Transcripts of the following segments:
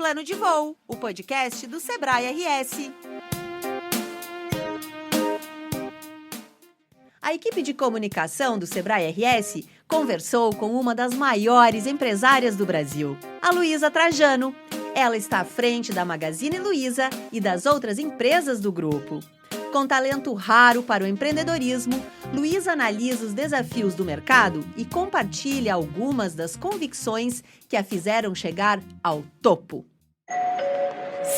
Plano de Voo, o podcast do Sebrae RS. A equipe de comunicação do Sebrae RS conversou com uma das maiores empresárias do Brasil, a Luísa Trajano. Ela está à frente da Magazine Luiza e das outras empresas do grupo. Com talento raro para o empreendedorismo, Luísa analisa os desafios do mercado e compartilha algumas das convicções que a fizeram chegar ao topo.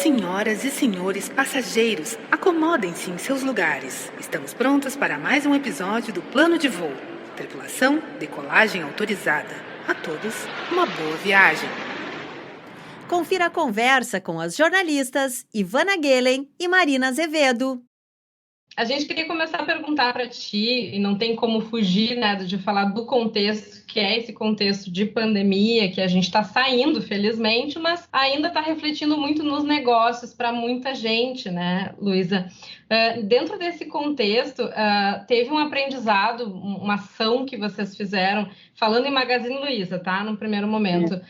Senhoras e senhores passageiros, acomodem-se em seus lugares. Estamos prontos para mais um episódio do Plano de Voo. Tripulação, decolagem autorizada. A todos, uma boa viagem. Confira a conversa com as jornalistas Ivana Guelen e Marina Azevedo. A gente queria começar a perguntar para ti, e não tem como fugir, né, de falar do contexto, que é esse contexto de pandemia, que a gente está saindo, felizmente, mas ainda está refletindo muito nos negócios para muita gente, né, Luísa? Dentro desse contexto, teve um aprendizado, uma ação que vocês fizeram, falando em Magazine Luiza, tá? No primeiro momento,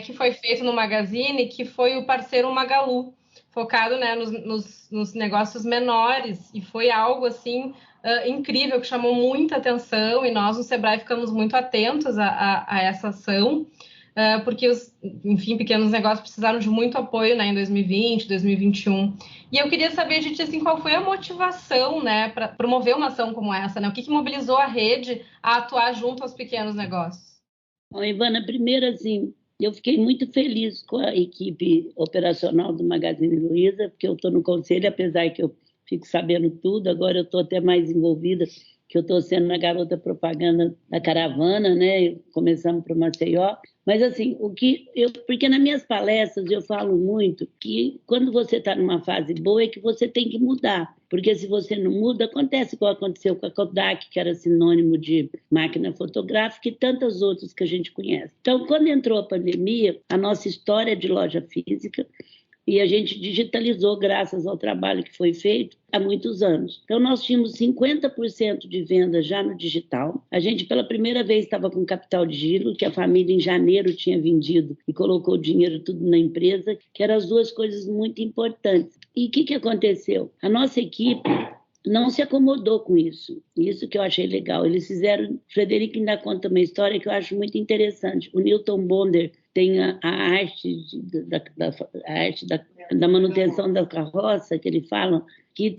que foi feito no Magazine, que foi o parceiro Magalu, focado, né, nos negócios menores, e foi algo assim incrível, que chamou muita atenção, e nós no Sebrae ficamos muito atentos a essa ação, porque os, enfim, pequenos negócios precisaram de muito apoio, né, em 2020, 2021. E eu queria saber de ti, assim, qual foi a motivação, né, para promover uma ação como essa, né? O que mobilizou a rede a atuar junto aos pequenos negócios? Bom, Ivana, primeiro, assim, eu fiquei muito feliz com a equipe operacional do Magazine Luiza, porque eu estou no conselho, apesar que eu fico sabendo tudo, agora eu estou até mais envolvida, que eu estou sendo a garota propaganda da caravana, né? Começamos para Maceió. Mas, assim, porque nas minhas palestras eu falo muito que quando você está numa fase boa é que você tem que mudar. Porque se você não muda, acontece igual aconteceu com a Kodak, que era sinônimo de máquina fotográfica, e tantas outras que a gente conhece. Então, quando entrou a pandemia, a nossa história de loja física, e a gente digitalizou graças ao trabalho que foi feito há muitos anos. Então, nós tínhamos 50% de venda já no digital. A gente, pela primeira vez, estava com capital de giro, que a família em janeiro tinha vendido e colocou o dinheiro tudo na empresa, que eram as duas coisas muito importantes. E o que aconteceu? A nossa equipe não se acomodou com isso. Isso que eu achei legal. Eles fizeram... O Frederico ainda conta uma história que eu acho muito interessante. O Newton Bonder tem a arte, da manutenção da carroça, que ele fala, que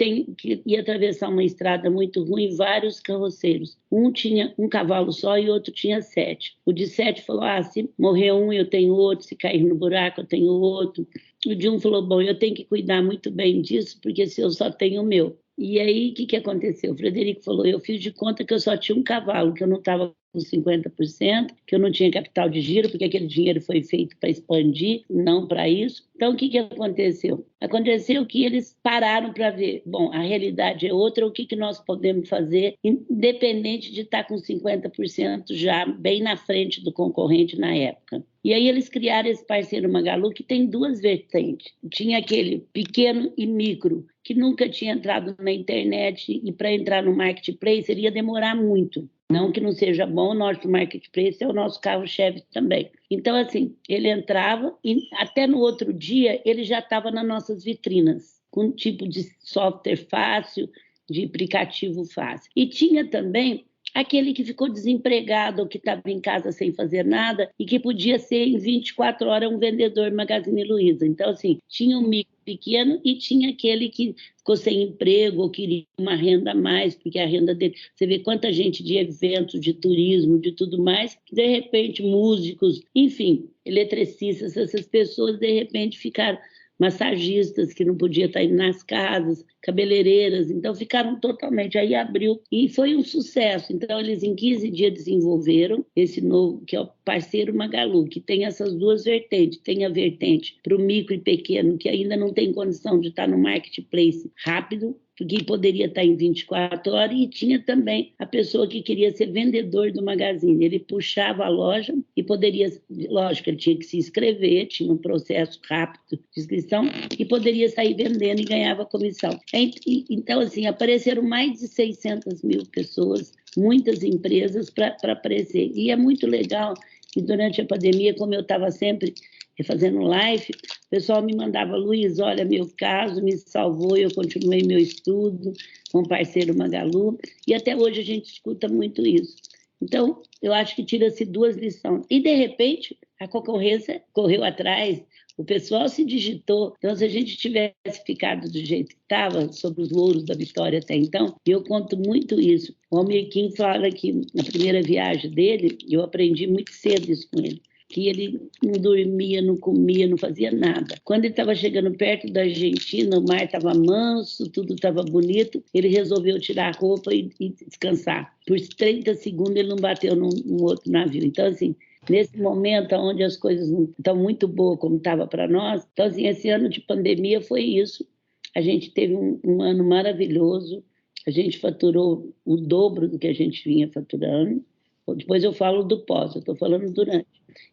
ia atravessar uma estrada muito ruim, vários carroceiros. Um tinha um cavalo só e outro tinha 7. O de 7 falou, se morrer um, eu tenho outro, se cair no buraco, eu tenho outro. O de um falou, bom, eu tenho que cuidar muito bem disso, porque se eu só tenho o meu. E aí, o que aconteceu? O Frederico falou, eu fiz de conta que eu só tinha um cavalo, que eu não estava com 50%, que eu não tinha capital de giro, porque aquele dinheiro foi feito para expandir, não para isso. Então, o que aconteceu? Aconteceu que eles pararam para ver, bom, a realidade é outra, o que nós podemos fazer, independente de estar com 50% já bem na frente do concorrente na época. E aí eles criaram esse parceiro Magalu, que tem duas vertentes. Tinha aquele pequeno e micro, que nunca tinha entrado na internet, e para entrar no marketplace ele ia demorar muito. Não que não seja bom, o nosso marketplace é o nosso carro-chefe também. Então, assim, ele entrava e até no outro dia ele já estava nas nossas vitrinas, com um tipo de software fácil, de aplicativo fácil. E tinha também aquele que ficou desempregado ou que estava em casa sem fazer nada e que podia ser em 24 horas um vendedor Magazine Luiza. Então, assim, tinha um micro pequeno e tinha aquele que ficou sem emprego ou queria uma renda a mais, porque a renda dele... Você vê quanta gente de eventos, de turismo, de tudo mais, que de repente músicos, enfim, eletricistas, essas pessoas de repente ficaram... massagistas que não podiam estar indo nas casas, cabeleireiras, então ficaram totalmente, aí abriu e foi um sucesso. Então eles em 15 dias desenvolveram esse novo, que é o parceiro Magalu, que tem essas duas vertentes, tem a vertente para o micro e pequeno, que ainda não tem condição de estar no marketplace rápido, porque poderia estar em 24 horas, e tinha também a pessoa que queria ser vendedor do Magazine. Ele puxava a loja e poderia, lógico, ele tinha que se inscrever, tinha um processo rápido de inscrição, e poderia sair vendendo e ganhava comissão. Então, assim, apareceram mais de 600 mil pessoas, muitas empresas para aparecer. E é muito legal que durante a pandemia, como eu estava sempre fazendo live, o pessoal me mandava: Luiz, olha, meu caso me salvou, eu continuei meu estudo com o parceiro Magalu, e até hoje a gente escuta muito isso. Então, eu acho que tira-se 2 lições. E, de repente, a concorrência correu atrás, o pessoal se digitou. Então, se a gente tivesse ficado do jeito que estava, sobre os louros da vitória até então, eu conto muito isso. O Almir Kim fala que, na primeira viagem dele, eu aprendi muito cedo isso com ele, que ele não dormia, não comia, não fazia nada. Quando ele estava chegando perto da Argentina, o mar estava manso, tudo estava bonito, ele resolveu tirar a roupa e descansar. Por 30 segundos ele não bateu num outro navio. Então, assim, nesse momento onde as coisas não estão muito boas como estava para nós, então, assim, esse ano de pandemia foi isso. A gente teve um ano maravilhoso, a gente faturou o dobro do que a gente vinha faturando. Depois eu falo do pós, eu estou falando durante.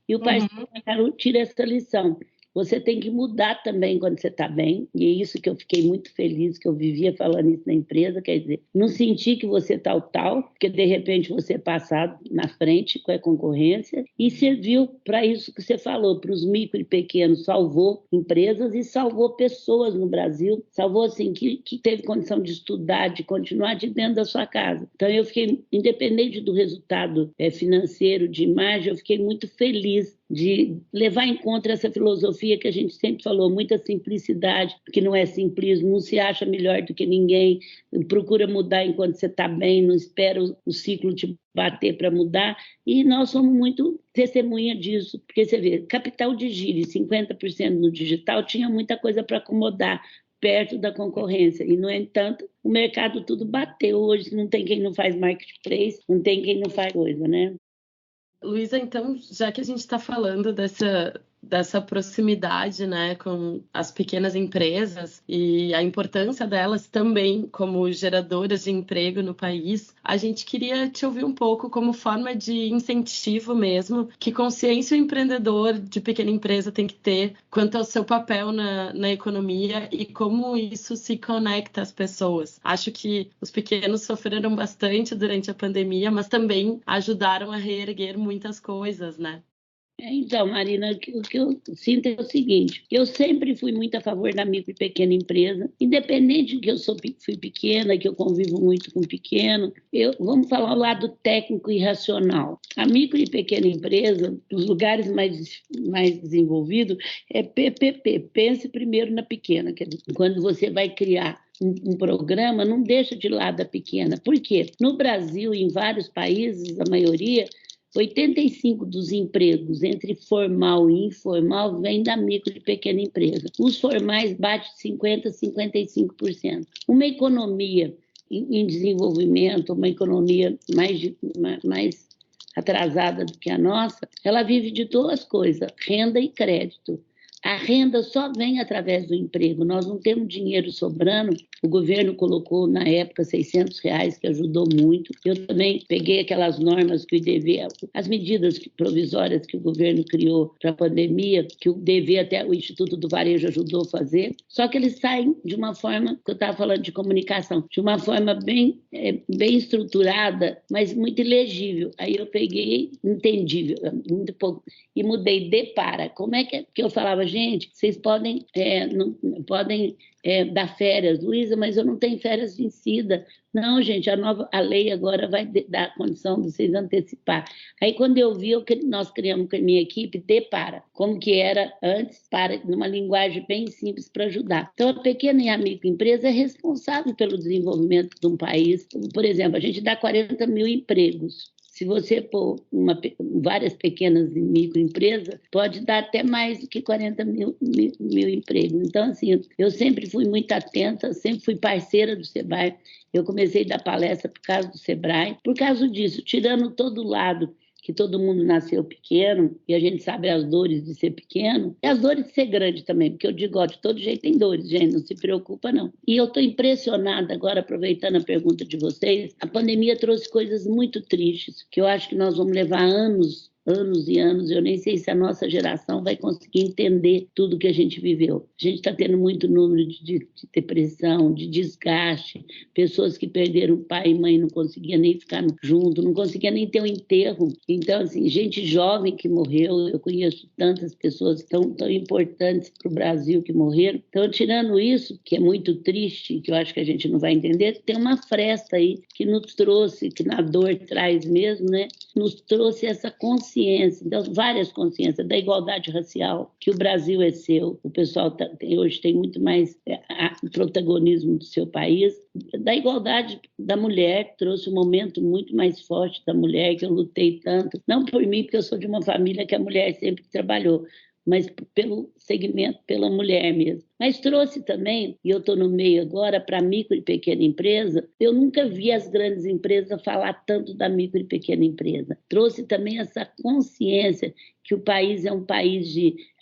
E o parceiro tira essa lição. Você tem que mudar também quando você está bem, e é isso que eu fiquei muito feliz, que eu vivia falando isso na empresa, quer dizer, não sentir que você tal, porque de repente você é passado na frente com a concorrência, e serviu para isso que você falou, para os micro e pequenos, salvou empresas e salvou pessoas no Brasil, salvou assim, que teve condição de estudar, de continuar de dentro da sua casa. Então eu fiquei, independente do resultado financeiro, de imagem, eu fiquei muito feliz de levar em conta essa filosofia que a gente sempre falou, muita simplicidade, que não é simplismo, não se acha melhor do que ninguém, procura mudar enquanto você está bem, não espera o ciclo te bater para mudar, e nós somos muito testemunha disso, porque você vê, capital de giro e 50% no digital tinha muita coisa para acomodar perto da concorrência, e no entanto o mercado tudo bateu, hoje não tem quem não faz marketplace, não tem quem não faz coisa, né? Luísa, então, já que a gente está falando dessa proximidade, né, com as pequenas empresas e a importância delas também como geradoras de emprego no país, a gente queria te ouvir um pouco como forma de incentivo mesmo, que consciência o empreendedor de pequena empresa tem que ter quanto ao seu papel na economia e como isso se conecta às pessoas. Acho que os pequenos sofreram bastante durante a pandemia, mas também ajudaram a reerguer muitas coisas, né? Então, Marina, o que eu sinto é o seguinte, eu sempre fui muito a favor da micro e pequena empresa, independente de que eu fui pequena, que eu convivo muito com pequeno, vamos falar o lado técnico e racional. A micro e pequena empresa, nos lugares mais desenvolvidos, é PPP, pense primeiro na pequena, quer dizer, quando você vai criar um programa, não deixa de lado a pequena. Por quê? No Brasil, em vários países, a maioria, 85% dos empregos entre formal e informal vem da micro e pequena empresa. Os formais bate 50%, 55%. Uma economia em desenvolvimento, uma economia mais atrasada do que a nossa, ela vive de 2 coisas, renda e crédito. A renda só vem através do emprego, nós não temos dinheiro sobrando, o governo colocou na época R$600, que ajudou muito, eu também peguei aquelas normas que o IDV, as medidas provisórias que o governo criou para a pandemia, que o IDV até o Instituto do Varejo ajudou a fazer, só que eles saem de uma forma, que eu estava falando de comunicação, de uma forma bem estruturada, mas muito ilegível, aí eu peguei, entendível, muito pouco, e mudei de para, como é que eu falava, gente, vocês podem dar férias, Luísa, mas eu não tenho férias vencidas. Não, gente, a lei agora vai dar a condição de vocês antecipar. Aí, quando eu vi, nós criamos com a minha equipe, como que era antes, numa linguagem bem simples para ajudar. Então, a pequena e a microempresa é responsável pelo desenvolvimento de um país. Por exemplo, a gente dá 40 mil empregos. Se você pôr várias pequenas e microempresas, pode dar até mais do que 40 mil empregos. Então, assim, eu sempre fui muito atenta, sempre fui parceira do Sebrae. Eu comecei a dar palestra por causa do Sebrae. Por causa disso, tirando todo lado, que todo mundo nasceu pequeno, e a gente sabe as dores de ser pequeno, e as dores de ser grande também, porque eu digo, ó, de todo jeito tem dores, gente, não se preocupa não. E eu estou impressionada agora, aproveitando a pergunta de vocês, a pandemia trouxe coisas muito tristes, que eu acho que nós vamos levar anos anos e anos. Eu nem sei se a nossa geração vai conseguir entender tudo que a gente viveu. A gente está tendo muito número de depressão, de desgaste, pessoas que perderam pai e mãe, não conseguiam nem ficar junto, não conseguiam nem ter um enterro. Então, assim, gente jovem que morreu, eu conheço tantas pessoas tão importantes para o Brasil que morreram. Então, tirando isso, que é muito triste, que eu acho que a gente não vai entender, tem uma fresta aí que nos trouxe, que na dor traz mesmo, né? Nos trouxe essa consciência, então, várias consciências da igualdade racial, que o Brasil é seu, o pessoal hoje tem muito mais protagonismo do seu país, da igualdade da mulher, trouxe um momento muito mais forte da mulher, que eu lutei tanto, não por mim, porque eu sou de uma família que a mulher sempre trabalhou, mas pelo segmento, pela mulher mesmo. Mas trouxe também, e eu estou no meio agora, para micro e pequena empresa, eu nunca vi as grandes empresas falar tanto da micro e pequena empresa. Trouxe também essa consciência que o país é um país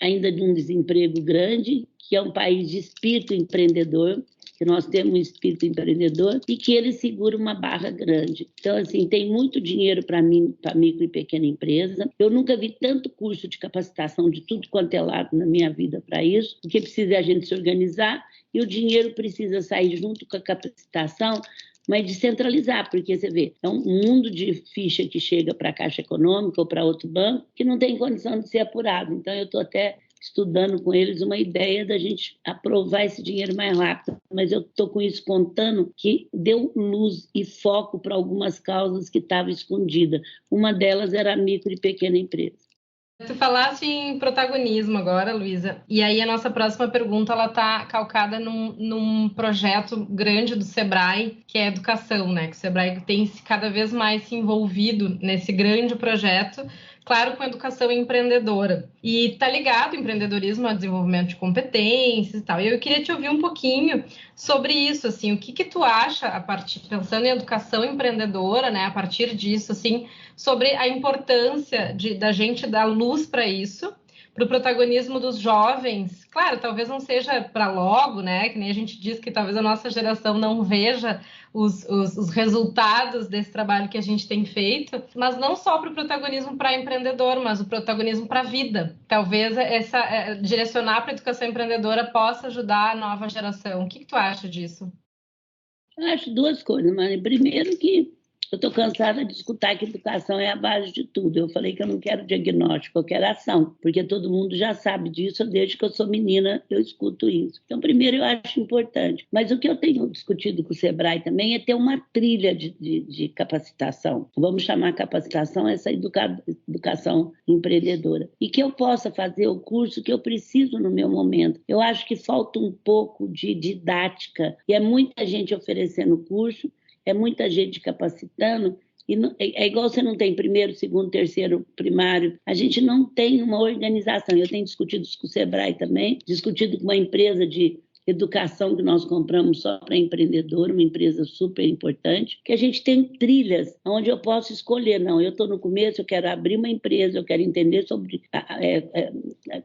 ainda de um desemprego grande, que é um país de espírito empreendedor, que nós temos um espírito empreendedor e que ele segura uma barra grande. Então, assim, tem muito dinheiro para mim, para micro e pequena empresa. Eu nunca vi tanto curso de capacitação de tudo quanto é lado na minha vida para isso, porque precisa a gente se organizar e o dinheiro precisa sair junto com a capacitação, mas descentralizar, porque você vê, é um mundo de ficha que chega para a Caixa Econômica ou para outro banco que não tem condição de ser apurado. Então, eu estou até estudando com eles uma ideia da gente aprovar esse dinheiro mais rápido. Mas eu estou com isso contando que deu luz e foco para algumas causas que estavam escondidas. Uma delas era a micro e pequena empresa. Tu falaste em protagonismo agora, Luísa, e aí a nossa próxima pergunta ela está calcada num projeto grande do Sebrae, que é a educação, né? Que o Sebrae tem cada vez mais se envolvido nesse grande projeto, claro, com educação empreendedora. E tá ligado o empreendedorismo ao desenvolvimento de competências e tal. E eu queria te ouvir um pouquinho sobre isso, assim, o que tu acha, pensando em educação empreendedora, né, a partir disso, assim, sobre a importância da gente dar luz para isso, para o protagonismo dos jovens. Claro, talvez não seja para logo, né? Que nem a gente diz que talvez a nossa geração não veja os resultados desse trabalho que a gente tem feito, mas não só para o protagonismo para empreendedor, mas o protagonismo para a vida. Talvez direcionar para a educação empreendedora possa ajudar a nova geração. O que tu acha disso? Eu acho duas coisas, Mari. Primeiro que eu estou cansada de escutar que educação é a base de tudo. Eu falei que eu não quero diagnóstico, eu quero ação, porque todo mundo já sabe disso, desde que eu sou menina eu escuto isso. Então, primeiro, eu acho importante. Mas o que eu tenho discutido com o Sebrae também é ter uma trilha de capacitação. Vamos chamar capacitação essa educação empreendedora. E que eu possa fazer o curso que eu preciso no meu momento. Eu acho que falta um pouco de didática, e é muita gente oferecendo curso, é muita gente capacitando, e é igual você não tem primeiro, segundo, terceiro, primário. A gente não tem uma organização. Eu tenho discutido isso com o Sebrae também, discutido com uma empresa de educação que nós compramos só para empreendedor, uma empresa super importante, que a gente tem trilhas onde eu posso escolher. Não, eu estou no começo, eu quero abrir uma empresa, eu quero entender sobre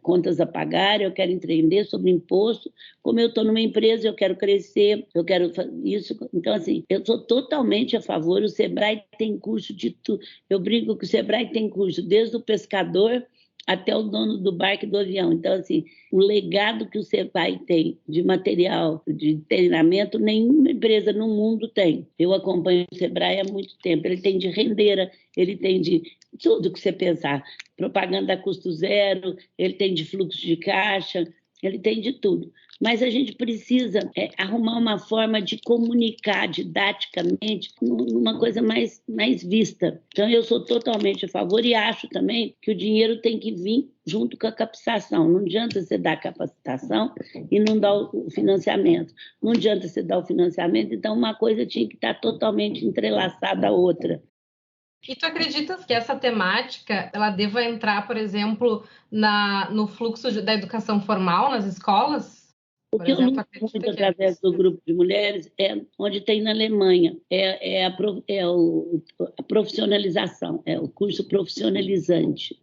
contas a pagar, eu quero entender sobre imposto. Como eu estou numa empresa, eu quero crescer, eu quero isso. Então, assim, eu sou totalmente a favor. O Sebrae tem curso de tudo. Eu brinco que o Sebrae tem curso desde o pescador até o dono do barco e do avião. Então, assim, o legado que o Sebrae tem de material, de treinamento, nenhuma empresa no mundo tem. Eu acompanho o Sebrae há muito tempo. Ele tem de rendeira, ele tem de tudo que você pensar. Propaganda a custo zero, ele tem de fluxo de caixa, ele tem de tudo. Mas a gente precisa arrumar uma forma de comunicar didaticamente uma coisa mais vista. Então, eu sou totalmente a favor e acho também que o dinheiro tem que vir junto com a capacitação. Não adianta você dar capacitação e não dar o financiamento. Não adianta você dar o financiamento, então uma coisa tinha que estar totalmente entrelaçada à outra. E tu acreditas que essa temática ela deva entrar, por exemplo, no fluxo da educação formal nas escolas? O que eu luto muito através do grupo de mulheres é onde tem na Alemanha, a profissionalização, é o curso profissionalizante,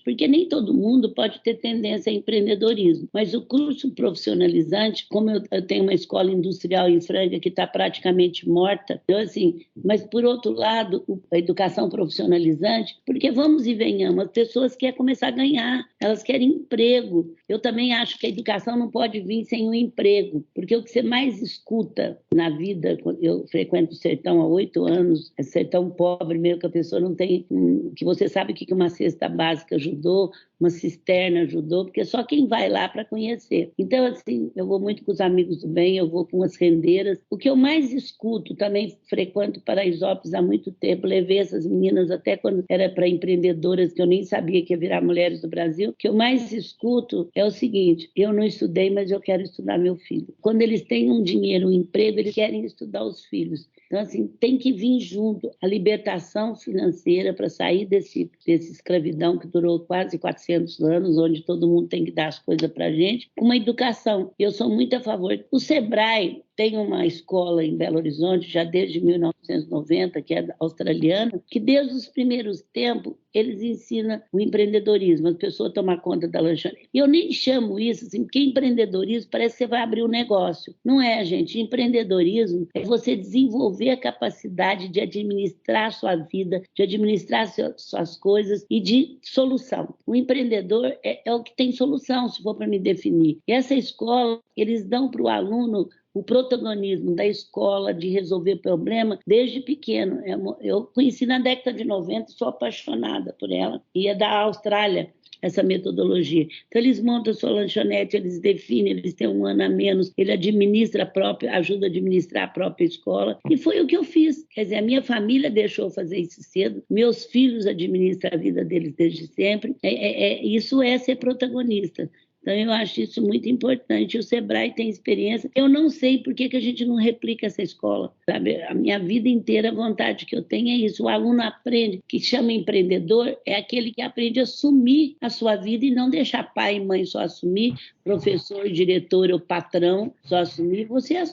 porque nem todo mundo pode ter tendência a empreendedorismo, mas o curso profissionalizante, como eu tenho uma escola industrial em Franca que está praticamente morta, então, assim, mas por outro lado, a educação profissionalizante, porque vamos e venhamos, as pessoas querem começar a ganhar, elas querem emprego. Eu também acho que a educação não pode vir sem um emprego, porque o que você mais escuta na vida, eu frequento o sertão há 8 anos, é sertão pobre mesmo, que a pessoa não tem, que você sabe o que uma cesta básica ajudou, uma cisterna ajudou, porque é só quem vai lá para conhecer. Então, assim, eu vou muito com os amigos do bem, eu vou com as rendeiras. O que eu mais escuto, também frequento Paraisópolis há muito tempo, levei essas meninas até quando era para empreendedoras, que eu nem sabia que ia virar Mulheres do Brasil. O que eu mais escuto é o seguinte: eu não estudei, mas eu quero estudar meu filho. Quando eles têm um dinheiro, um emprego, eles querem estudar os filhos. Então, assim, tem que vir junto a libertação financeira para sair desse escravidão que durou quase 400 anos, onde todo mundo tem que dar as coisas para a gente, com uma educação. Eu sou muito a favor. O Sebrae tem uma escola em Belo Horizonte, já desde 1990, que é australiana, que desde os primeiros tempos eles ensinam o empreendedorismo, as pessoas tomar conta da lanchonete. Eu nem chamo isso assim, porque empreendedorismo parece que você vai abrir um negócio. Não é, gente. Empreendedorismo é você desenvolver a capacidade de administrar a sua vida, de administrar suas coisas e de solução. O empreendedor é o que tem solução, se for para me definir. E essa escola, eles dão para o aluno o protagonismo da escola de resolver problema desde pequeno. Eu conheci na década de 90, sou apaixonada por ela, e é da Austrália essa metodologia. Então, eles montam a sua lanchonete, eles definem, eles têm 1 ano a menos, ele ajuda a administrar a própria escola, e foi o que eu fiz. Quer dizer, a minha família deixou fazer isso cedo, meus filhos administram a vida deles desde sempre. Isso é ser protagonista. Então, eu acho isso muito importante. O Sebrae tem experiência. Eu não sei por que a gente não replica essa escola, sabe? A minha vida inteira, a vontade que eu tenho é isso. O aluno aprende, que chama empreendedor, é aquele que aprende a assumir a sua vida e não deixar pai e mãe só assumir, professor, diretor ou patrão só assumir. Você é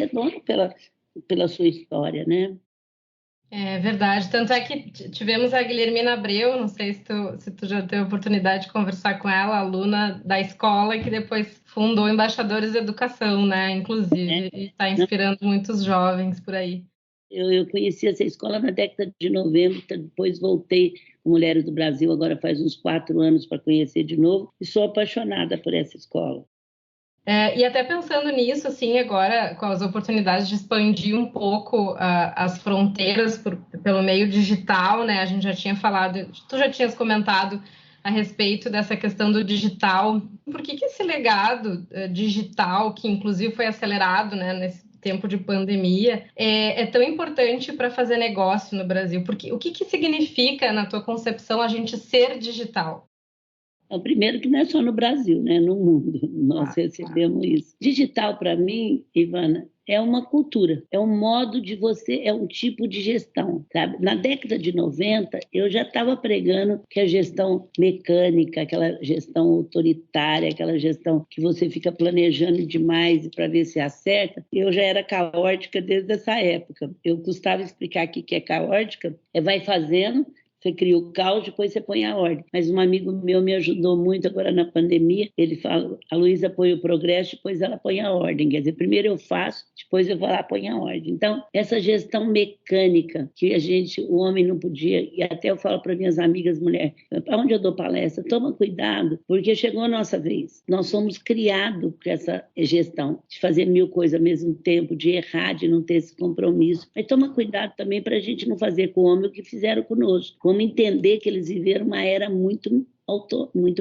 dono pela sua história, né? É verdade, tanto é que tivemos a Guilhermina Abreu, não sei se tu já teve a oportunidade de conversar com ela, aluna da escola, que depois fundou Embaixadores de Educação, né, inclusive, e está inspirando muitos jovens por aí. Eu conheci essa escola na década de 90, depois voltei com Mulheres do Brasil, agora faz uns 4 anos para conhecer de novo, e sou apaixonada por essa escola. E até pensando nisso, assim, agora com as oportunidades de expandir um pouco as fronteiras pelo meio digital, né? A gente já tinha falado, tu já tinhas comentado a respeito dessa questão do digital. Por que esse legado digital, que inclusive foi acelerado, né, nesse tempo de pandemia, é tão importante para fazer negócio no Brasil? Porque o que significa, na tua concepção, a gente ser digital? Primeiro que não é só no Brasil, né? No mundo, nós recebemos isso. Digital, para mim, Ivana, é uma cultura, é um modo de você, é um tipo de gestão, sabe? Na década de 90, eu já estava pregando que a gestão mecânica, aquela gestão autoritária, aquela gestão que você fica planejando demais para ver se acerta, eu já era caótica desde essa época. Eu custava explicar o que é caótica, vai fazendo. Você cria o caos, depois você põe a ordem. Mas um amigo meu me ajudou muito agora na pandemia. Ele fala, a Luísa põe o progresso, depois ela põe a ordem. Quer dizer, primeiro eu faço, depois eu vou lá e ponho a ordem. Então, essa gestão mecânica que o homem não podia, e até eu falo para minhas amigas mulheres, onde eu dou palestra, toma cuidado, porque chegou a nossa vez. Nós somos criados com essa gestão, de fazer 1000 coisas ao mesmo tempo, de errar, de não ter esse compromisso. Mas toma cuidado também para a gente não fazer com o homem o que fizeram conosco. Vamos entender que eles viveram uma era muito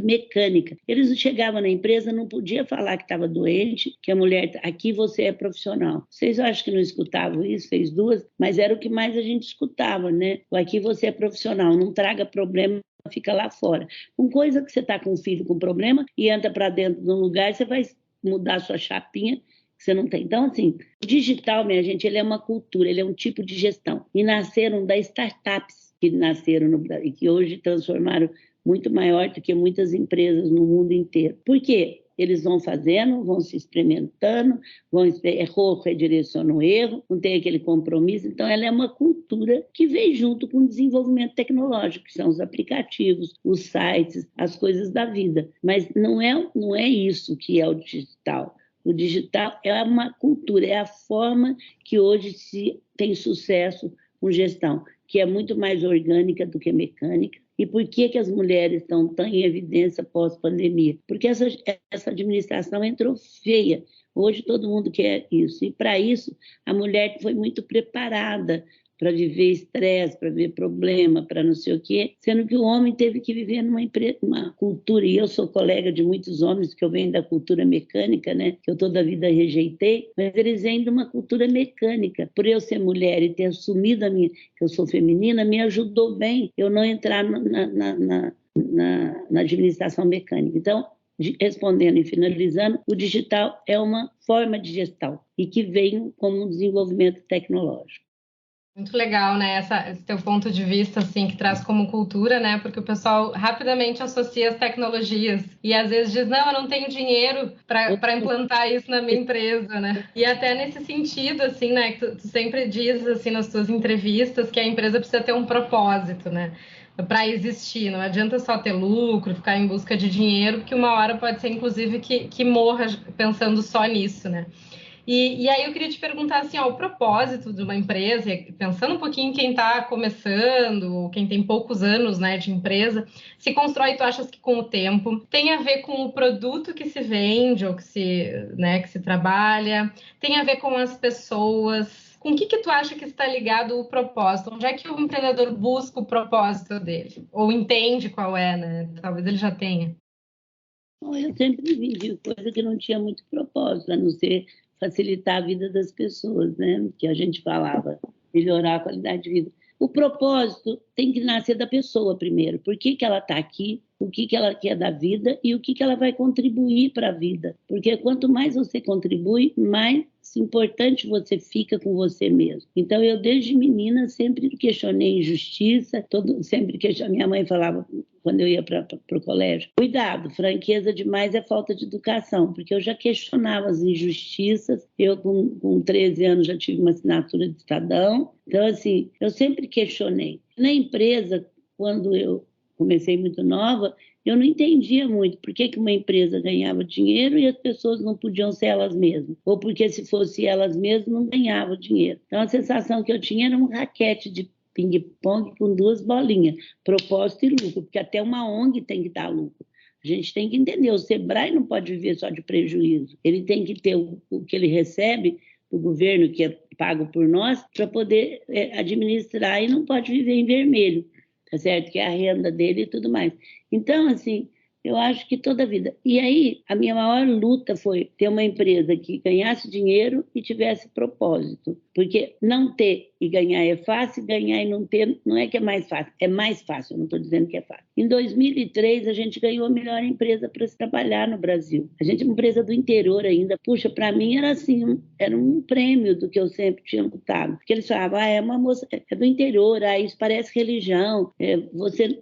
mecânica. Eles chegavam na empresa, não podia falar que estava doente, que a mulher, aqui você é profissional. Vocês acham que não escutavam isso? Fez 2, mas era o que mais a gente escutava, né? Aqui você é profissional, não traga problema, fica lá fora. Com coisa que você está com um filho com problema e entra para dentro de um lugar, você vai mudar sua chapinha, que você não tem. Então, assim, o digital, minha gente, ele é uma cultura, ele é um tipo de gestão. E nasceram das startups que nasceram no Brasil e que hoje transformaram muito maior do que muitas empresas no mundo inteiro. Por quê? eles vão fazendo, vão se experimentando, errou, redireciona o erro, não tem aquele compromisso. Então, ela é uma cultura que vem junto com o desenvolvimento tecnológico, que são os aplicativos, os sites, as coisas da vida. Mas não é isso que é o digital. O digital é uma cultura, é a forma que hoje se tem sucesso com gestão, que é muito mais orgânica do que mecânica. E por que as mulheres estão tão em evidência pós-pandemia? Porque essa administração entrou feia. Hoje todo mundo quer isso. E para isso, a mulher foi muito preparada para viver estresse, para ver problema, para não sei o quê, sendo que o homem teve que viver numa cultura, e eu sou colega de muitos homens, que eu venho da cultura mecânica, né, que eu toda a vida rejeitei, mas eles vêm de uma cultura mecânica. Por eu ser mulher e ter assumido que eu sou feminina, me ajudou bem eu não entrar na administração mecânica. Então, respondendo e finalizando, o digital é uma forma de gestão e que vem como um desenvolvimento tecnológico. Muito legal, né? Esse teu ponto de vista, assim, que traz como cultura, né? Porque o pessoal rapidamente associa as tecnologias e às vezes diz, não, eu não tenho dinheiro para implantar isso na minha empresa, né? E até nesse sentido, assim, né? Que tu sempre diz, assim, nas tuas entrevistas que a empresa precisa ter um propósito, né? Para existir, não adianta só ter lucro, ficar em busca de dinheiro, porque uma hora pode ser, inclusive, que morra pensando só nisso, né? E aí eu queria te perguntar assim, ó, o propósito de uma empresa, pensando um pouquinho em quem está começando, quem tem poucos anos, né, de empresa, se constrói, tu achas que com o tempo, tem a ver com o produto que se vende ou que se trabalha, tem a ver com as pessoas. Com o que tu acha que está ligado o propósito? Onde é que o empreendedor busca o propósito dele? Ou entende qual é, né? Talvez ele já tenha. Bom, eu sempre vendi coisa que não tinha muito propósito, a não ser facilitar a vida das pessoas, né? Que a gente falava, melhorar a qualidade de vida. O propósito tem que nascer da pessoa primeiro. Por que ela está aqui? O que ela quer da vida e o que ela vai contribuir para a vida. Porque quanto mais você contribui, mais importante você fica com você mesmo. Então, eu desde menina sempre questionei injustiça, sempre questionei. Minha mãe falava, quando eu ia para o colégio, cuidado, franqueza demais é falta de educação, porque eu já questionava as injustiças. Eu, com 13 anos, já tive uma assinatura de Estadão. Então, assim, eu sempre questionei. Na empresa, quando eu comecei muito nova, eu não entendia muito por que uma empresa ganhava dinheiro e as pessoas não podiam ser elas mesmas. Ou porque se fosse elas mesmas, não ganhavam dinheiro. Então, a sensação que eu tinha era um raquete de ping-pong com duas bolinhas, propósito e lucro, porque até uma ONG tem que dar lucro. A gente tem que entender, o Sebrae não pode viver só de prejuízo. Ele tem que ter o que ele recebe do governo, que é pago por nós, para poder administrar, e não pode viver em vermelho. Tá certo? Que é a renda dele e tudo mais. Então, assim, eu acho que toda a vida. E aí, a minha maior luta foi ter uma empresa que ganhasse dinheiro e tivesse propósito. Porque não ter e ganhar é fácil, ganhar e não ter não é que é mais fácil, é mais fácil, eu não estou dizendo que é fácil. Em 2003, a gente ganhou a melhor empresa para se trabalhar no Brasil. A gente é uma empresa do interior ainda. Puxa, para mim era assim, era um prêmio do que eu sempre tinha lutado. Porque eles falavam, é uma moça, é do interior, isso parece religião, você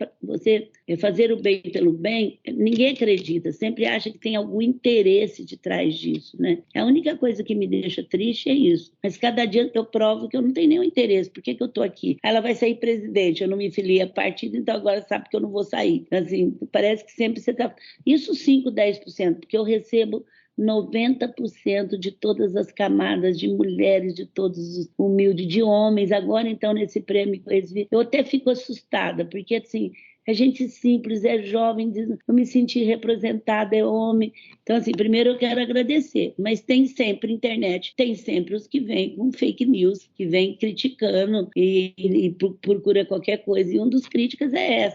fazer o bem pelo bem, ninguém acredita, sempre acha que tem algum interesse de trás disso, né? A única coisa que me deixa triste é isso. Mas cada dia eu provo que eu não tenho nenhum interesse. Por que eu estou aqui? Ela vai sair presidente, eu não me filiei a partido, então agora sabe que eu não vou sair. Assim, parece que sempre você está... Isso 5, 10%, porque eu recebo 90% de todas as camadas de mulheres, de todos os humildes, de homens. Agora, então, nesse prêmio, eu até fico assustada, porque, assim, é gente simples, é jovem, eu me senti representada, é homem. Então, assim, primeiro eu quero agradecer, mas tem sempre internet, tem sempre os que vêm com fake news, que vêm criticando e procura qualquer coisa. E um dos críticas é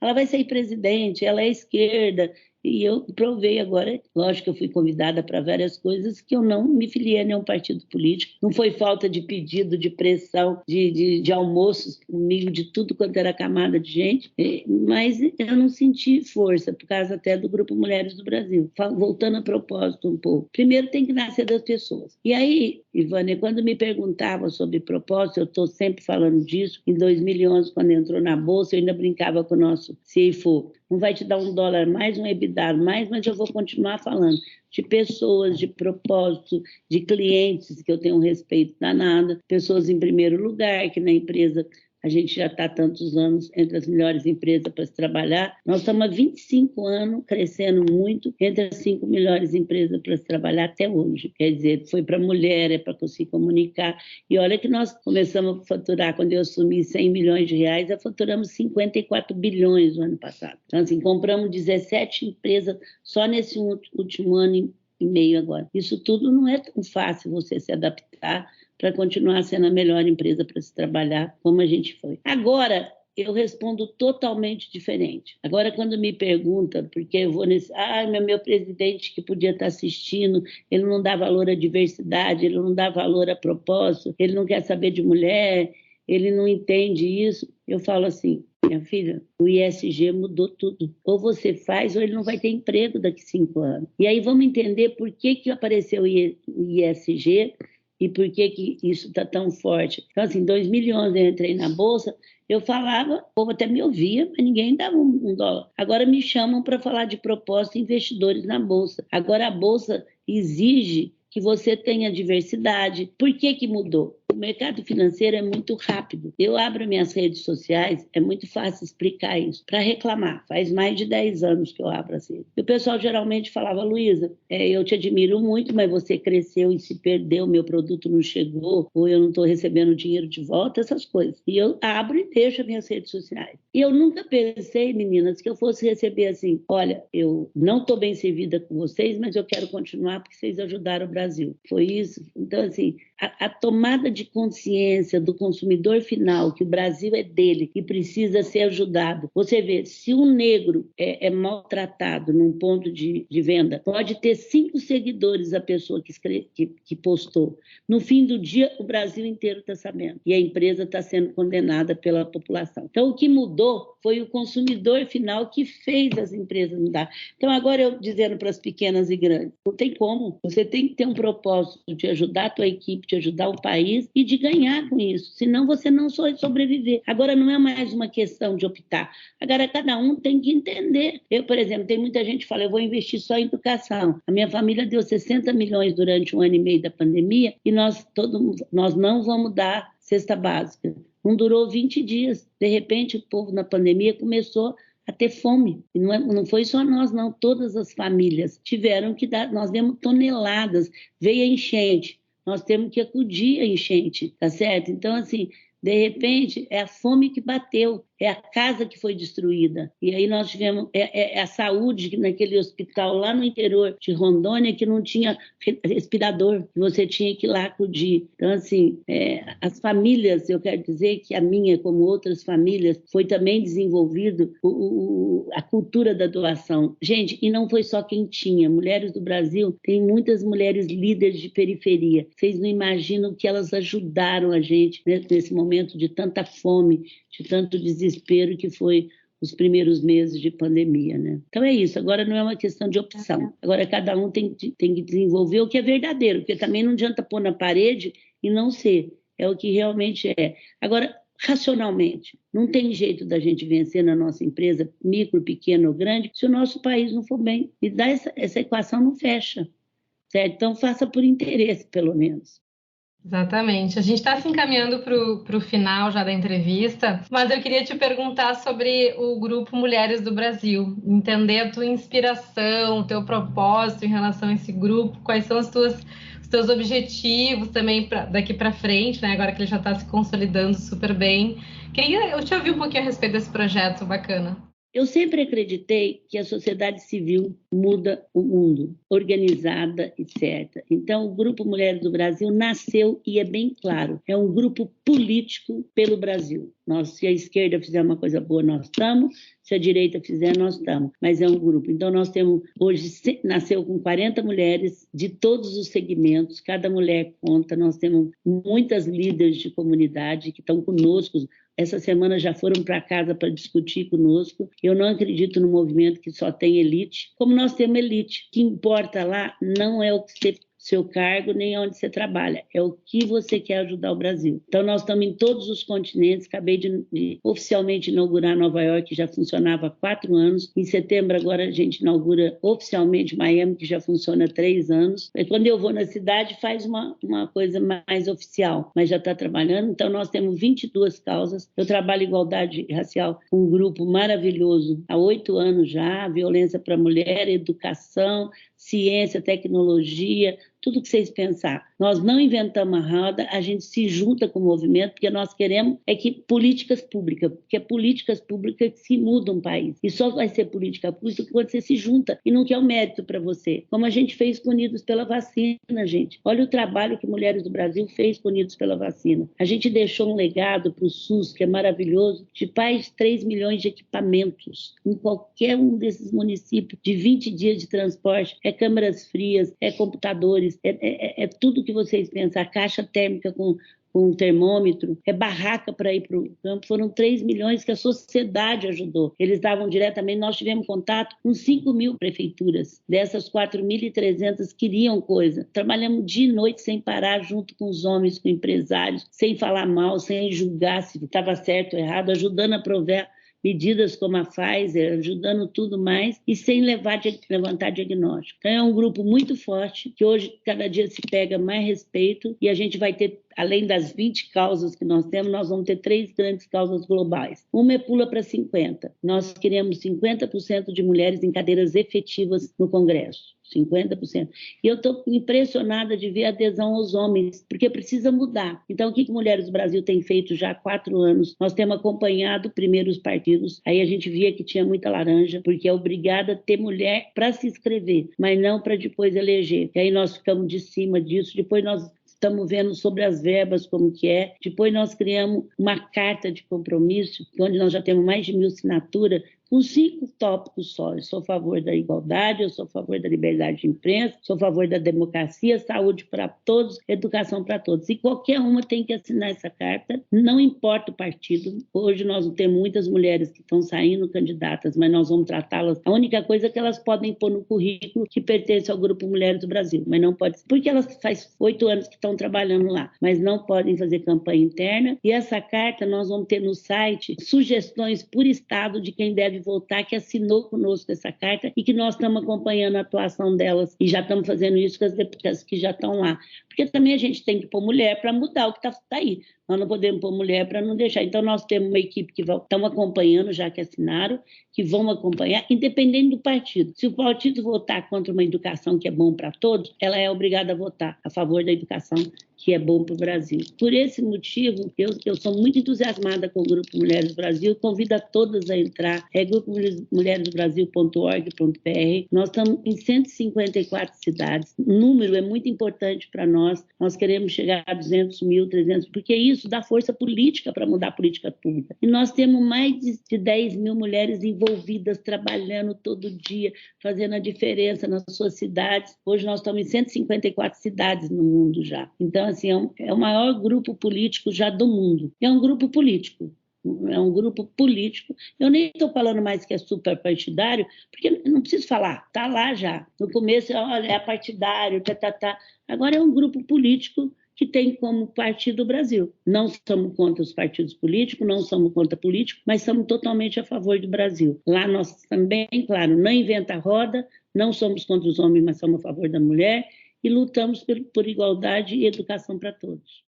ela vai ser presidente, ela é esquerda. E eu provei agora, lógico que eu fui convidada para várias coisas, que eu não me filiei a nenhum partido político. Não foi falta de pedido, de pressão, de almoços comigo, de tudo quanto era camada de gente, mas eu não senti força, por causa até do Grupo Mulheres do Brasil. Voltando a propósito um pouco. Primeiro tem que nascer das pessoas. E aí, Ivânia, quando me perguntavam sobre propósito, eu estou sempre falando disso. Em 2011, quando entrou na Bolsa, eu ainda brincava com o nosso CFO. não vai te dar $1 mais, um EBITDA mais, mas eu vou continuar falando de pessoas, de propósito, de clientes, que eu tenho um respeito danado, pessoas em primeiro lugar, que na empresa a gente já está há tantos anos entre as melhores empresas para se trabalhar. Nós estamos há 25 anos crescendo muito entre as 5 melhores empresas para se trabalhar até hoje. Quer dizer, foi para mulher, é para conseguir comunicar. E olha que nós começamos a faturar, quando eu assumi R$100 milhões, já faturamos 54 bilhões no ano passado. Então, assim, compramos 17 empresas só nesse último ano e meio agora. Isso tudo não é tão fácil você se adaptar para continuar sendo a melhor empresa para se trabalhar, como a gente foi. Agora, eu respondo totalmente diferente. Agora, quando me pergunta, porque eu vou nesse... meu presidente que podia estar assistindo, ele não dá valor à diversidade, ele não dá valor a propósito, ele não quer saber de mulher, ele não entende isso. Eu falo assim, minha filha, o ESG mudou tudo. Ou você faz, ou ele não vai ter emprego daqui a 5 anos. E aí vamos entender por que apareceu o ESG, e por que isso está tão forte. Então, assim, em 2011 eu entrei na Bolsa, eu falava, o povo até me ouvia, mas ninguém dava $1. Agora me chamam para falar de propósito investidores na Bolsa. Agora a Bolsa exige que você tenha diversidade. Por que mudou? O mercado financeiro é muito rápido. Eu abro minhas redes sociais, é muito fácil explicar isso. Para reclamar, faz mais de 10 anos que eu abro assim. E o pessoal geralmente falava, Luísa, eu te admiro muito, mas você cresceu e se perdeu, meu produto não chegou, ou eu não estou recebendo dinheiro de volta, essas coisas. E eu abro e deixo as minhas redes sociais. E eu nunca pensei, meninas, que eu fosse receber assim, olha, eu não estou bem servida com vocês, mas eu quero continuar porque vocês ajudaram o Brasil. Foi isso. Então, assim, a tomada de consciência do consumidor final, que o Brasil é dele e precisa ser ajudado. Você vê, se um negro é maltratado num ponto de venda, pode ter 5 seguidores a pessoa que postou. No fim do dia, o Brasil inteiro está sabendo. E a empresa está sendo condenada pela população. Então, o que mudou foi o consumidor final que fez as empresas mudar. Então, agora eu dizendo para as pequenas e grandes, não tem como. Você tem que ter um propósito de ajudar a tua equipe, de ajudar o país e de ganhar com isso. Senão você não só sobreviver. Agora não é mais uma questão de optar. Agora cada um tem que entender. Eu, por exemplo, tem muita gente que fala, eu vou investir só em educação. A minha família deu 60 milhões durante 1 ano e meio da pandemia e nós não vamos dar cesta básica. Não durou 20 dias. De repente, o povo na pandemia começou a ter fome. E não foi só nós, não. Todas as famílias tiveram que dar. Nós demos toneladas. Veio a enchente. Nós temos que acudir a enchente, tá certo? Então, assim, de repente, é a fome que bateu. É a casa que foi destruída. E aí nós tivemos a saúde que naquele hospital lá no interior de Rondônia que não tinha respirador, que você tinha que ir lá acudir. Então, assim, as famílias, eu quero dizer que a minha, como outras famílias, foi também desenvolvido a cultura da doação. Gente, e não foi só quem tinha. Mulheres do Brasil, tem muitas mulheres líderes de periferia. Vocês não imaginam que elas ajudaram a gente, né, nesse momento de tanta fome, de tanto desespero que foi os primeiros meses de pandemia, né? Então é isso, agora não é uma questão de opção. Agora cada um tem que desenvolver o que é verdadeiro, porque também não adianta pôr na parede e não ser. É o que realmente é. Agora, racionalmente, não tem jeito da gente vencer na nossa empresa, micro, pequeno ou grande, se o nosso país não for bem. E essa equação não fecha, certo? Então faça por interesse, pelo menos. Exatamente. A gente está se encaminhando para o final já da entrevista, mas eu queria te perguntar sobre o Grupo Mulheres do Brasil, entender a tua inspiração, o teu propósito em relação a esse grupo, quais são os teus objetivos também daqui para frente, né? Agora que ele já está se consolidando super bem. Queria eu te ouvir um pouquinho a respeito desse projeto bacana. Eu sempre acreditei que a sociedade civil muda o mundo, organizada e certa. Então, o Grupo Mulheres do Brasil nasceu, e é bem claro, é um grupo político pelo Brasil. Se a esquerda fizer uma coisa boa, nós estamos. Se a direita fizer, nós estamos. Mas é um grupo. Então, nós temos, hoje, nasceu com 40 mulheres de todos os segmentos. Cada mulher conta. Nós temos muitas líderes de comunidade que estão conosco. Essa semana já foram para casa para discutir conosco. Eu não acredito no movimento que só tem elite. Como nós temos elite, o que importa lá não é o que você seu cargo, nem onde você trabalha. É o que você quer ajudar o Brasil. Então, nós estamos em todos os continentes. Acabei de oficialmente inaugurar Nova York, que já funcionava há 4 anos. Em setembro, agora, a gente inaugura oficialmente Miami, que já funciona há 3 anos. E quando eu vou na cidade, faz uma coisa mais oficial, mas já está trabalhando. Então, nós temos 22 causas. Eu trabalho igualdade racial com um grupo maravilhoso há 8 anos já, violência para a mulher, educação, ciência, tecnologia, tudo que vocês pensar. Nós não inventamos a roda, a gente se junta com o movimento, porque nós queremos que políticas públicas, porque é políticas públicas que se mudam um país. E só vai ser política pública quando você se junta e não quer o mérito para você. Como a gente fez com Unidos pela Vacina, gente. Olha o trabalho que Mulheres do Brasil fez com Unidos pela Vacina. A gente deixou um legado para o SUS, que é maravilhoso, de mais 3 milhões de equipamentos em qualquer um desses municípios, de 20 dias de transporte, câmeras frias, computadores, é tudo que vocês pensam, a caixa térmica com um termômetro, barraca para ir para o campo. Foram 3 milhões que a sociedade ajudou. Eles davam diretamente, nós tivemos contato com 5.000 prefeituras. Dessas, 4.300 queriam coisa. Trabalhamos dia e noite sem parar, junto com os homens, com empresários, sem falar mal, sem julgar se estava certo ou errado, ajudando a prover medidas como a Pfizer, ajudando tudo mais, e sem levantar diagnóstico. Então, é um grupo muito forte, que hoje, cada dia se pega mais respeito, e a gente vai ter, além das 20 causas que nós temos, nós vamos ter 3 grandes causas globais. Uma pula para 50. Nós queremos 50% de mulheres em cadeiras efetivas no Congresso. 50%. E eu estou impressionada de ver a adesão aos homens, porque precisa mudar. Então, o que Mulheres do Brasil tem feito já há 4 anos? Nós temos acompanhado primeiro os partidos, aí a gente via que tinha muita laranja, porque é obrigada a ter mulher para se inscrever, mas não para depois eleger. E aí nós ficamos de cima disso, depois nós estamos vendo sobre as verbas como que é. Depois nós criamos uma carta de compromisso, onde nós já temos mais de 1.000 assinaturas, com 5 tópicos só. Eu sou a favor da igualdade, eu sou a favor da liberdade de imprensa, sou a favor da democracia, saúde para todos, educação para todos. E qualquer uma tem que assinar essa carta, não importa o partido. Hoje nós temos muitas mulheres que estão saindo candidatas, mas nós vamos tratá-las. A única coisa é que elas podem pôr no currículo que pertence ao Grupo Mulheres do Brasil, mas não pode, porque elas faz 8 anos que estão trabalhando lá, mas não podem fazer campanha interna. E essa carta nós vamos ter no site sugestões por estado de quem deve votar, que assinou conosco essa carta e que nós estamos acompanhando a atuação delas e já estamos fazendo isso com as deputadas que já estão lá. Porque também a gente tem que pôr mulher para mudar o que está aí. Nós não podemos pôr mulher para não deixar. Então, nós temos uma equipe que estão acompanhando, já que assinaram, que vão acompanhar, independente do partido. Se o partido votar contra uma educação que é bom para todos, ela é obrigada a votar a favor da educação que é bom para o Brasil. Por esse motivo, eu sou muito entusiasmada com o Grupo Mulheres do Brasil, convido a todas a entrar, grupomulheresdobrasil.org.br. Nós estamos em 154 cidades, o número é muito importante para nós queremos chegar a 200 mil, 300, porque isso dá força política para mudar a política pública. E nós temos mais de 10 mil mulheres envolvidas, trabalhando todo dia, fazendo a diferença nas suas cidades. Hoje nós estamos em 154 cidades no mundo já. Então, assim, é o maior grupo político já do mundo. É um grupo político. Eu nem estou falando mais que é super partidário, porque não preciso falar, está lá já. No começo, olha, é partidário, Agora é um grupo político que tem como partido o Brasil. Não somos contra os partidos políticos, não somos contra políticos, mas somos totalmente a favor do Brasil. Lá nós também, claro, não inventa roda, não somos contra os homens, mas somos a favor da mulher e lutamos por igualdade e educação para todos.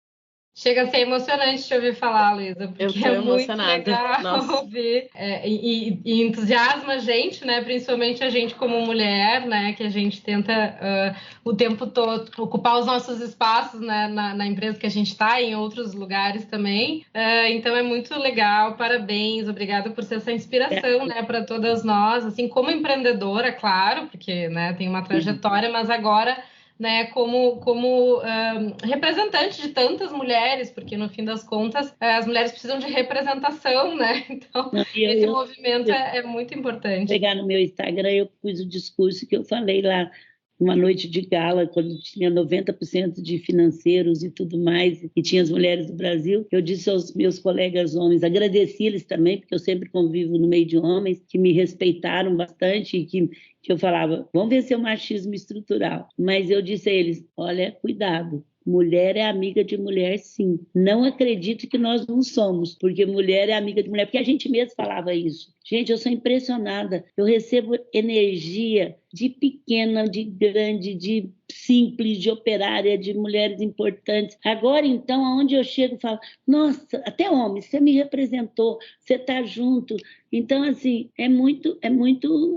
Chega a ser emocionante te ouvir falar, Luísa, porque eu tô é emocionada. muito legal ouvir. E entusiasma a gente, né? Principalmente a gente como mulher, né? Que a gente tenta o tempo todo ocupar os nossos espaços, né? Na empresa que a gente está, em outros lugares também. Então é muito legal, parabéns, obrigada por ser essa inspiração, né? Para todas nós, assim, como empreendedora, claro, porque, né? Tem uma trajetória, mas agora, né, como representante de tantas mulheres, porque no fim das contas as mulheres precisam de representação, né? Então esse movimento é muito importante. Pegar no meu Instagram, eu pus o discurso que eu falei lá uma noite de gala, quando tinha 90% de financeiros e tudo mais, e tinha as mulheres do Brasil, eu disse aos meus colegas homens, agradeci eles também, porque eu sempre convivo no meio de homens, que me respeitaram bastante e que eu falava, vamos vencer o machismo estrutural. Mas eu disse a eles, olha, cuidado. Mulher é amiga de mulher, sim. Não acredito que nós não somos, porque mulher é amiga de mulher, porque a gente mesmo falava isso. Gente, eu sou impressionada. Eu recebo energia de pequena, de grande, de simples, de operária, de mulheres importantes. Agora, então, aonde eu chego, eu falo, nossa, até homem, você me representou, você está junto. Então, assim, é muito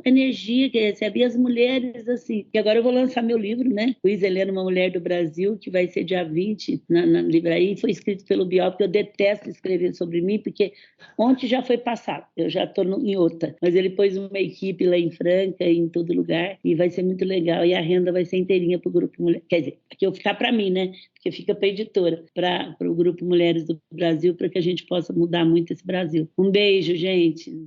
energia que recebe. E as mulheres, assim, que agora eu vou lançar meu livro, né? Luiz Helena, uma mulher do Brasil, que vai ser dia 20 na livraria, foi escrito pelo Bial, porque eu detesto escrever sobre mim, porque ontem já foi passado, eu já estou em outra. Mas ele pôs uma equipe lá em Franca, em todo lugar, e vai ser muito legal. E a renda vai ser inteirinha para o Grupo Mulher. Quer dizer, aqui eu ficar para mim, né? Porque fica para a editora, para o Grupo Mulheres do Brasil, para que a gente possa mudar muito esse Brasil. Um beijo, gente.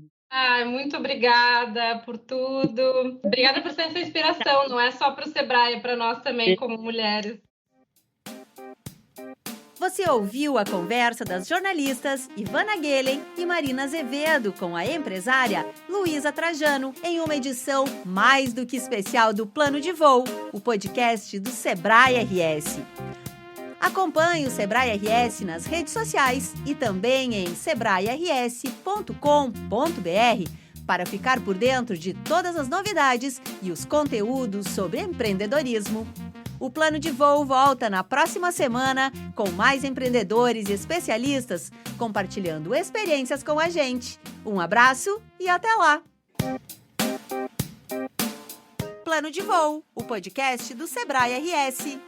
Muito obrigada por tudo. Obrigada por ser essa inspiração, não é só para o Sebrae, é para nós também, como mulheres. Você ouviu a conversa das jornalistas Ivana Guelen e Marina Azevedo com a empresária Luísa Trajano em uma edição mais do que especial do Plano de Voo, o podcast do Sebrae RS. Acompanhe o Sebrae RS nas redes sociais e também em sebrae-rs.com.br para ficar por dentro de todas as novidades e os conteúdos sobre empreendedorismo. O Plano de Voo volta na próxima semana com mais empreendedores e especialistas compartilhando experiências com a gente. Um abraço e até lá! Plano de Voo, o podcast do Sebrae RS.